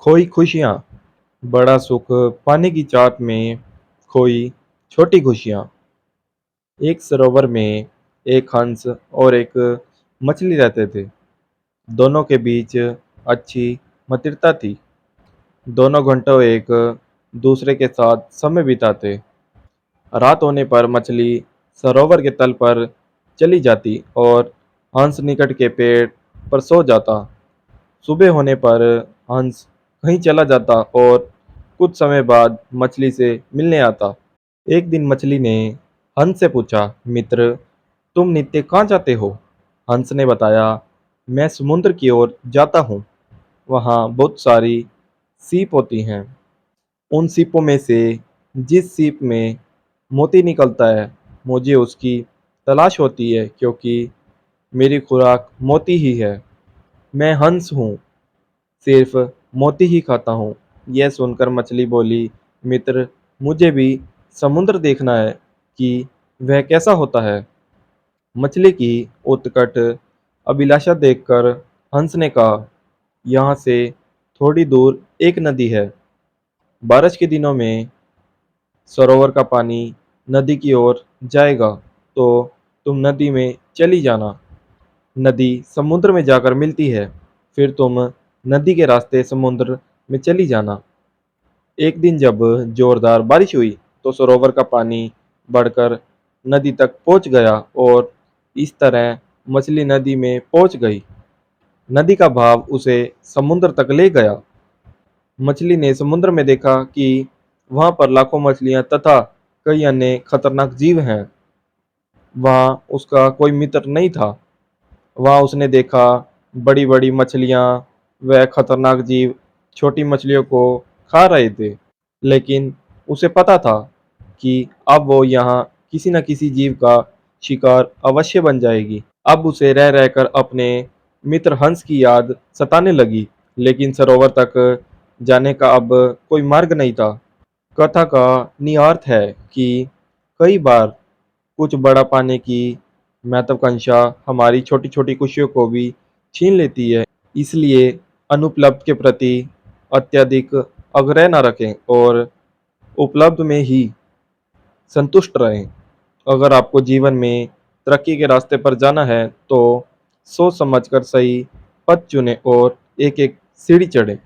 खोई खुशियाँ, बड़ा सुख पाने की चाहत में खोई छोटी खुशियाँ। एक सरोवर में एक हंस और एक मछली रहते थे। दोनों के बीच अच्छी मित्रता थी। दोनों घंटों एक दूसरे के साथ समय बिताते। रात होने पर मछली सरोवर के तल पर चली जाती और हंस निकट के पेड़ पर सो जाता। सुबह होने पर हंस कहीं चला जाता और कुछ समय बाद मछली से मिलने आता। एक दिन मछली ने हंस से पूछा, मित्र, तुम नित्य कहाँ जाते हो? हंस ने बताया, मैं समुद्र की ओर जाता हूँ। वहाँ बहुत सारी सीप होती हैं। उन सीपों में से जिस सीप में मोती निकलता है, मुझे उसकी तलाश होती है, क्योंकि मेरी खुराक मोती ही है। मैं हंस हूँ, सिर्फ मोती ही खाता हूँ। यह सुनकर मछली बोली, मित्र, मुझे भी समुद्र देखना है कि वह कैसा होता है। मछली की उत्कट अभिलाषा देखकर हंस ने कहा, यहाँ से थोड़ी दूर एक नदी है। बारिश के दिनों में सरोवर का पानी नदी की ओर जाएगा, तो तुम नदी में चली जाना। नदी समुद्र में जाकर मिलती है, फिर तुम नदी के रास्ते समुद्र में चली जाना। एक दिन जब जोरदार बारिश हुई, तो सरोवर का पानी बढ़कर नदी तक पहुंच गया और इस तरह मछली नदी में पहुंच गई। नदी का बहाव उसे समुद्र तक ले गया। मछली ने समुद्र में देखा कि वहां पर लाखों मछलियां तथा कई अन्य खतरनाक जीव हैं। वहां उसका कोई मित्र नहीं था। वहां उसने देखा बड़ी बड़ी मछलियां व खतरनाक जीव छोटी मछलियों को खा रहे थे। लेकिन उसे पता था कि अब वो यहाँ किसी न किसी जीव का शिकार अवश्य बन जाएगी। अब उसे रह रहकर अपने मित्र हंस की याद सताने लगी, लेकिन सरोवर तक जाने का अब कोई मार्ग नहीं था। कथा का निहितार्थ है कि कई बार कुछ बड़ा पाने की महत्वाकांक्षा हमारी छोटी छोटी खुशियों को भी छीन लेती है। इसलिए अनुपलब्ध के प्रति अत्यधिक आग्रह न रखें और उपलब्ध में ही संतुष्ट रहें। अगर आपको जीवन में तरक्की के रास्ते पर जाना है, तो सोच समझकर सही पथ चुनें और एक एक सीढ़ी चढ़ें।